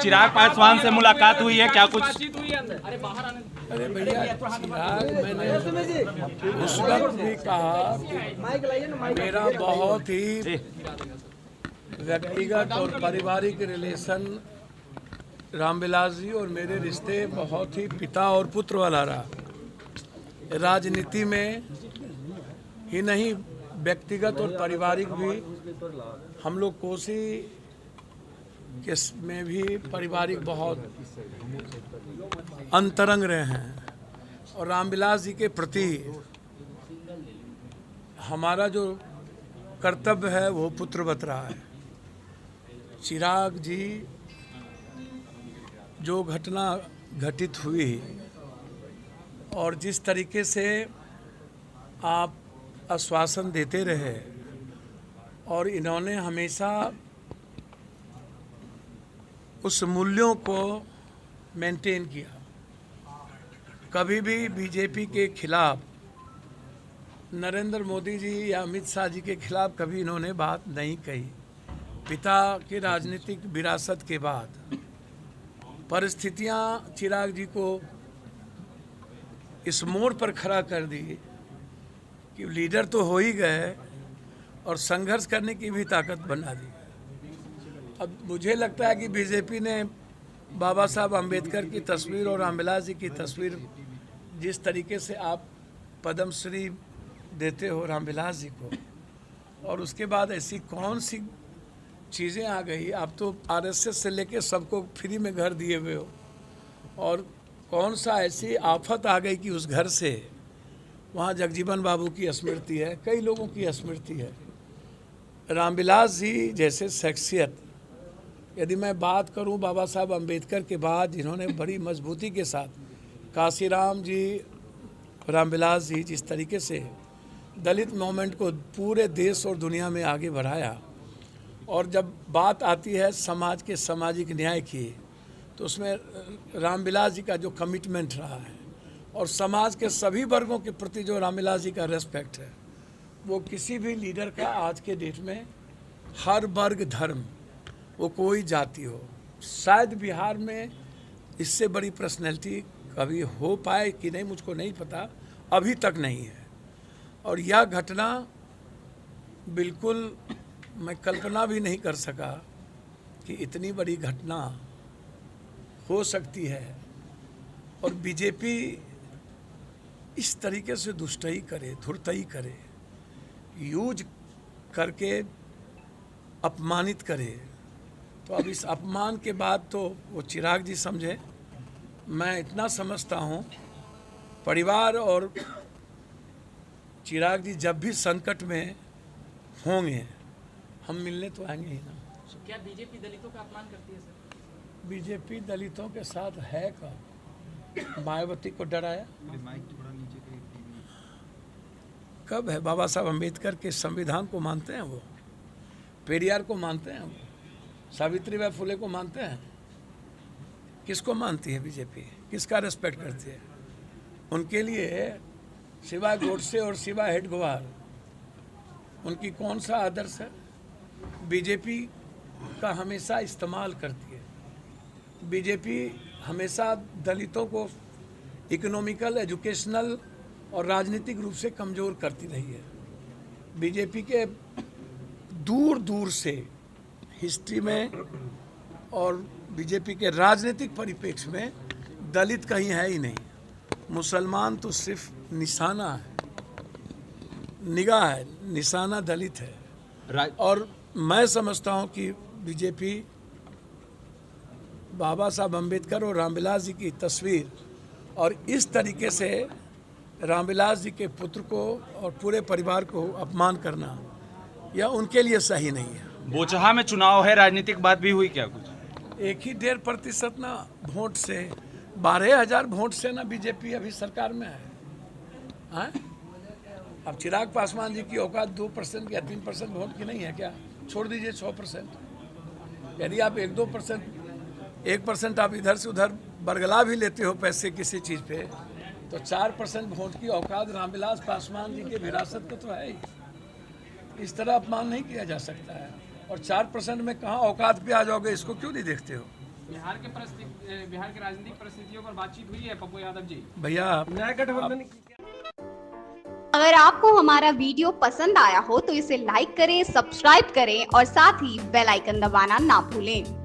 चिराग पासवान से मुलाकात हुई है, क्या कुछ? अरे भैया, चिराग मैंने उस वक्त भी कहा कि मेरा बहुत ही व्यक्तिगत और पारिवारिक रिलेशन रामविलास जी और मेरे रिश्ते बहुत ही पिता और पुत्र वाला रहा। राजनीति में ही नहीं, व्यक्तिगत और पारिवारिक भी हम लोग कोसी के में भी पारिवारिक बहुत अंतरंग रहे हैं और रामविलास जी के प्रति हमारा जो कर्तव्य है वो पुत्रवत रहा है। चिराग जी, जो घटना घटित हुई और जिस तरीके से आप आश्वासन देते रहे और इन्होंने हमेशा उस मूल्यों को मेंटेन किया, कभी भी बीजेपी के खिलाफ, नरेंद्र मोदी जी या अमित शाह जी के खिलाफ कभी इन्होंने बात नहीं कही। पिता की राजनीतिक विरासत के बाद परिस्थितियां चिराग जी को इस मोड़ पर खड़ा कर दी कि लीडर तो हो ही गए और संघर्ष करने की भी ताकत बना दी। अब मुझे लगता है कि बीजेपी ने बाबा साहब अम्बेडकर की तस्वीर और रामविलास जी की तस्वीर, जिस तरीके से आप पद्मश्री देते हो रामविलास जी को, और उसके बाद ऐसी कौन सी चीज़ें आ गई। आप तो आरएसएस से लेके सबको फ्री में घर दिए हुए हो, और कौन सा ऐसी आफत आ गई कि उस घर से वहाँ जगजीवन बाबू की स्मृति है, कई लोगों की स्मृति है। रामविलास जी जैसे शख्सियत, यदि मैं बात करूं बाबा साहब अम्बेडकर के बाद जिन्होंने बड़ी मजबूती के साथ काशीराम जी, रामविलास जी जिस तरीके से दलित मूवमेंट को पूरे देश और दुनिया में आगे बढ़ाया, और जब बात आती है समाज के सामाजिक न्याय की, तो उसमें रामविलास जी का जो कमिटमेंट रहा है और समाज के सभी वर्गों के प्रति जो रामविलास जी का रेस्पेक्ट है, वो किसी भी लीडर का आज के डेट में, हर वर्ग धर्म, वो कोई जाति हो, शायद बिहार में इससे बड़ी पर्सनैलिटी कभी हो पाए कि नहीं मुझको नहीं पता, अभी तक नहीं है। और यह घटना बिल्कुल मैं कल्पना भी नहीं कर सका कि इतनी बड़ी घटना हो सकती है और बीजेपी इस तरीके से दुष्टई करे, धुरतई करे, यूज करके अपमानित करे। तो अब इस अपमान के बाद तो वो चिराग जी समझे, मैं इतना समझता हूँ परिवार और चिराग जी जब भी संकट में होंगे हम मिलने तो आएंगे ही ना। क्या बीजेपी दलितों का अपमान करती है सर? बीजेपी दलितों के साथ है कब? मायावती को डराया कब है? बाबा साहब अम्बेडकर के संविधान को मानते हैं वो, पेरियार को मानते हैं वो, सावित्रीबाई फुले को मानते हैं। किसको मानती है बीजेपी? किसका रेस्पेक्ट करती है? उनके लिए सिवाय गोडसे और सिवाय हेडगेवार उनकी कौन सा आदर्श है? बीजेपी का हमेशा इस्तेमाल करती है। बीजेपी हमेशा दलितों को इकोनॉमिकल, एजुकेशनल और राजनीतिक रूप से कमज़ोर करती रही है। बीजेपी के दूर दूर से हिस्ट्री में और बीजेपी के राजनीतिक परिप्रेक्ष्य में दलित कहीं है ही नहीं। मुसलमान तो सिर्फ निशाना है, निगाह है, निशाना दलित है। और मैं समझता हूं कि बीजेपी बाबा साहब अम्बेडकर और रामविलास जी की तस्वीर और इस तरीके से रामविलास जी के पुत्र को और पूरे परिवार को अपमान करना, यह उनके लिए सही नहीं है। बोचहा में चुनाव है, राजनीतिक बात भी हुई क्या कुछ? 1.5% ना वोट से, 12,000 वोट से ना बीजेपी अभी सरकार में है। अब चिराग पासवान जी की औकात 2% या 3% वोट की नहीं है क्या? छोड़ दीजिए 6%। यदि आप 1% आप इधर से उधर बरगला भी लेते हो पैसे किसी चीज़ पे, तो 4% वोट की औकात रामविलास पासवान जी के विरासत को तो है ही। इस तरह अपमान नहीं किया जा सकता है। और 4% में कहाँ औकात पे आ जाओगे, इसको क्यों नहीं देखते हो? बिहार की राजनीतिक परिस्थितियों पर बातचीत हुई है पप्पू यादव जी? भैया नया गठबंधन अगर आपको हमारा वीडियो पसंद आया हो तो इसे लाइक करें, सब्सक्राइब करें और साथ ही बेल आइकन दबाना ना भूलें।